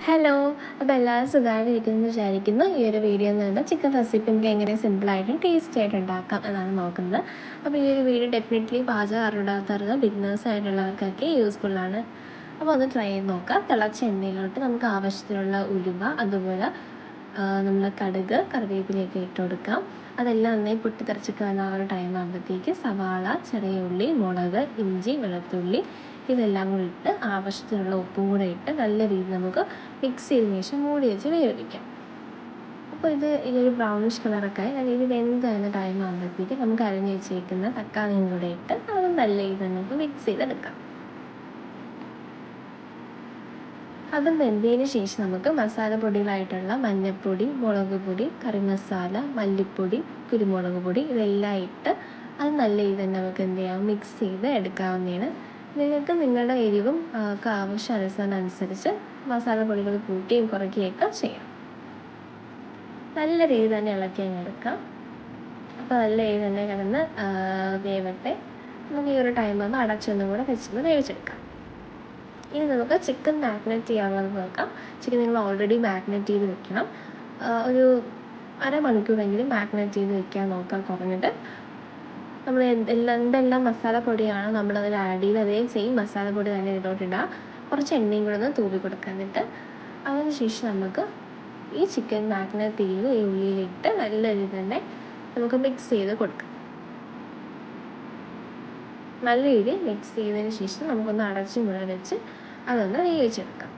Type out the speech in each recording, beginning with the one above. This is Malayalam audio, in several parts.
ഹലോ. അപ്പോൾ എല്ലാവരും സുഖമായിട്ടിരിക്കുമെന്ന് വിചാരിക്കുന്നു. ഈ ഒരു വീഡിയോ എന്ന് പറയുമ്പോൾ ചിക്കൻ റെസിപ്പി നമുക്ക് എങ്ങനെ സിമ്പിളായിട്ടും ടേസ്റ്റി ആയിട്ട് ഉണ്ടാക്കാം എന്നാണ് നോക്കുന്നത്. അപ്പോൾ ഈ ഒരു വീഡിയോ ഡെഫിനറ്റ്ലി പാചകം അറിയാത്തവർക്ക് ബിഗിനേഴ്സ് ആയിട്ടുള്ളവർക്കൊക്കെ യൂസ്ഫുള്ളാണ്. അപ്പോൾ ഒന്ന് ട്രൈ ചെയ്ത് നോക്കാം. തിളച്ച എണ്ണയിലോട്ട് നമുക്ക് ആവശ്യത്തിനുള്ള ഉലുവ, അതുപോലെ നമ്മൾ കടുക്, കറിവേപ്പിലയൊക്കെ ഇട്ട് കൊടുക്കാം. അതെല്ലാം നന്നായി പൊട്ടിത്തെറിച്ചൊക്കെ വന്ന ആ ഒരു ടൈം ആകുമ്പോഴത്തേക്ക് സവാള, ചെറിയ ഉള്ളി, മുളക്, ഇഞ്ചി, വെളുത്തുള്ളി ഇതെല്ലാം കൂടി ഇട്ട് ആവശ്യത്തിനുള്ള ഉപ്പും കൂടെ ഇട്ട് നല്ല രീതിയിൽ നമുക്ക് മിക്സ് ചെയ്തതിന് ശേഷം മൂടി വെച്ച് വേവിക്കാം. അപ്പോൾ ഈ ഒരു ബ്രൗണിഷ് കളറൊക്കെ നല്ല രീതിയിൽ വെന്ത് വരുന്ന ടൈം ആകുമ്പോഴത്തേക്ക് നമുക്ക് അരിഞ്ഞ് വെച്ചേക്കുന്ന തക്കാളിയും കൂടെ ഇട്ട് അത് നല്ല രീതിയിൽ നമുക്ക് മിക്സ് ചെയ്തെടുക്കാം. അതും വെന്തതിന് ശേഷം നമുക്ക് മസാലപ്പൊടികളായിട്ടുള്ള മഞ്ഞൾപ്പൊടി, മുളക് പൊടി, കറി മസാല, മല്ലിപ്പൊടി, കുരുമുളക് പൊടി ഇതെല്ലാം ഇട്ട് അത് നല്ല രീതിയിൽ തന്നെ നമുക്ക് എന്ത് ചെയ്യാം, മിക്സ് ചെയ്ത് എടുക്കാവുന്നതാണ്. നിങ്ങൾക്ക് നിങ്ങളുടെ എരിവും ആവശ്യാനുസരിച്ച് മസാലപ്പൊടികൾ കൂട്ടുകയും കുറയ്ക്കുകയൊക്കെ ചെയ്യാം. നല്ല രീതിയിൽ തന്നെ ഇളക്കി അങ്ങ് എടുക്കാം. അപ്പോൾ നല്ല രീതിയിൽ തന്നെ കിടന്ന് വേവട്ടെ. നമുക്ക് ഈ ഒരു ടൈം ആകുമ്പോൾ അടച്ചൊന്നും കൂടെ വെച്ചൊന്ന് വേവിച്ചെടുക്കാം. ഇനി നമുക്ക് ചിക്കൻ മാഗ്നേറ്റ് ചെയ്യാനുള്ളത് നോക്കാം. ചിക്കൻ നിങ്ങൾ ഓൾറെഡി മാഗ്നേറ്റ് ചെയ്ത് വെക്കണം. ഒരു അരമണിക്കൂറെങ്കിലും മാഗ്നേറ്റ് ചെയ്ത് വെക്കാൻ നോക്കാം കുറഞ്ഞിട്ട്. നമ്മൾ എന്തെല്ലാം മസാലപ്പൊടിയാണോ നമ്മളതിൽ ആഡ് ചെയ്ത് അതേ സെയിം മസാലപ്പൊടി തന്നെ ഇതിലോട്ടിടുക. കുറച്ച് എണ്ണയും കൂടെ ഒന്ന് തൂവി കൊടുക്കാനിട്ട് അതിന് ശേഷം നമുക്ക് ഈ ചിക്കൻ മാഗ്നേറ്റ് ചെയ്ത് ഈ ഉള്ളിയിലിട്ട് നല്ല രീതിയിൽ തന്നെ നമുക്ക് മിക്സ് ചെയ്ത് കൊടുക്കാം. നല്ല രീതിയിൽ മിക്സ് ചെയ്തതിന് ശേഷം നമുക്കൊന്ന് അടച്ച് മുഴ വെച്ച് അതൊന്ന് വേവിച്ചെടുക്കാം.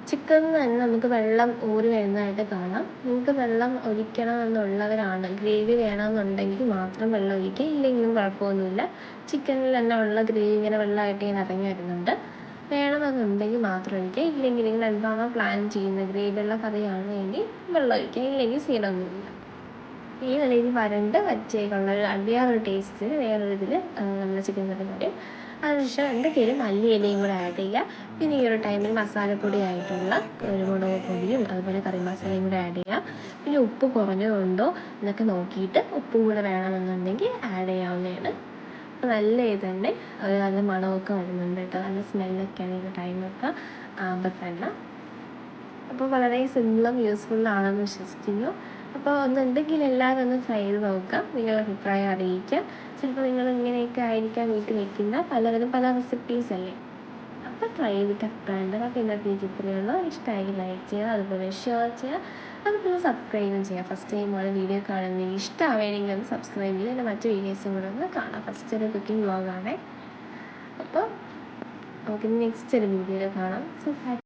ചിക്കനിൽ തന്നെ നമുക്ക് വെള്ളം ഊറി വരുന്നതായിട്ട് കാണാം. നിങ്ങൾക്ക് വെള്ളം ഒഴിക്കണം എന്നുള്ളവരാണ്, ഗ്രേവി വേണമെന്നുണ്ടെങ്കിൽ മാത്രം വെള്ളം ഒഴിക്കുക, ഇല്ലെങ്കിലും കുഴപ്പമൊന്നുമില്ല. ചിക്കനിൽ തന്നെ ഉള്ള ഗ്രേവി ഇങ്ങനെ വെള്ളമായിട്ട് ഇങ്ങനെ ഇറങ്ങി വരുന്നുണ്ട്. വേണമെന്നുണ്ടെങ്കിൽ മാത്രം ഒഴിക്കുക, ഇല്ലെങ്കിൽ നിങ്ങൾ എന്താണോ പ്ലാൻ ചെയ്യുന്നത് ഗ്രേവിയുള്ള കറിയാണെങ്കിൽ വെള്ളം ഒഴിക്കുക, ഇല്ലെങ്കിൽ സീനൊന്നുമില്ല. ഈ നല്ല രീതിയിൽ വരണ്ട് വച്ചേക്കുള്ള ഒരു വേറൊരു ടേസ്റ്റിന് വേറൊരു ഇതിൽ നമ്മൾ ചിക്കൻ കറി വരും. അതിനുശേഷം എന്തൊക്കെയും മല്ലിയിലയും കൂടെ ആഡ് ചെയ്യുക. പിന്നെ ഈ ഒരു ടൈമിൽ മസാലപ്പൊടി ആയിട്ടുള്ള കുരുമുളക് പൊടിയും അതുപോലെ കറി മസാലയും കൂടെ ആഡ് ചെയ്യുക. പിന്നെ ഉപ്പ് കുറഞ്ഞതുണ്ടോ എന്നൊക്കെ നോക്കിയിട്ട് ഉപ്പും കൂടെ വേണമെന്നുണ്ടെങ്കിൽ ആഡ് ചെയ്യാവുന്നതാണ്. അപ്പോൾ നല്ല ഇത് തന്നെ ഒരു നല്ല മണമൊക്കെ വരുന്നുണ്ട് കേട്ടോ, നല്ല സ്മെല്ലൊക്കെയാണ് ഈ ഒരു ടൈമൊക്കെ ആകുമ്പോൾ തന്നെ. അപ്പോൾ വളരെ സിമ്പിളും യൂസ്ഫുള്ളാണെന്ന് വിശ്വസിക്കുന്നു. അപ്പോൾ എന്തെങ്കിലും എല്ലാവരും ഒന്ന് ട്രൈ ചെയ്ത് നോക്കാം. നിങ്ങളുടെ അഭിപ്രായം അറിയിക്കാം. ചിലപ്പോൾ നിങ്ങൾ ഇങ്ങനെയൊക്കെ ആയിരിക്കാം വീട്ടിൽ വയ്ക്കുന്ന പലതരം പല റെസിപ്പീസ് അല്ലേ. അപ്പോൾ ട്രൈ ചെയ്തിട്ട് അഭിപ്രായം ഉണ്ടാകും. അപ്പോൾ ഇന്നത്തെ ഇത്രയുള്ളൂ. ഇഷ്ടമായി ലൈക്ക് ചെയ്യുക, അതുപോലെ ഷെയർ ചെയ്യുക, അതുപോലെ സബ്സ്ക്രൈബും ചെയ്യുക. ഫസ്റ്റ് ടൈമാണ് വീഡിയോ കാണുന്നത് ഇഷ്ടമാവുകയാണെങ്കിൽ ഒന്ന് സബ്സ്ക്രൈബ് ചെയ്യുക. എൻ്റെ മറ്റു വീഡിയോസും കൂടെ ഒന്ന് കാണാം. ഫസ്റ്റ് ഒരു കുക്കിംഗ് വ്ളോഗാണേ. അപ്പോൾ നമുക്ക് നെക്സ്റ്റ് ഒരു വീഡിയോയിൽ കാണാം. സോ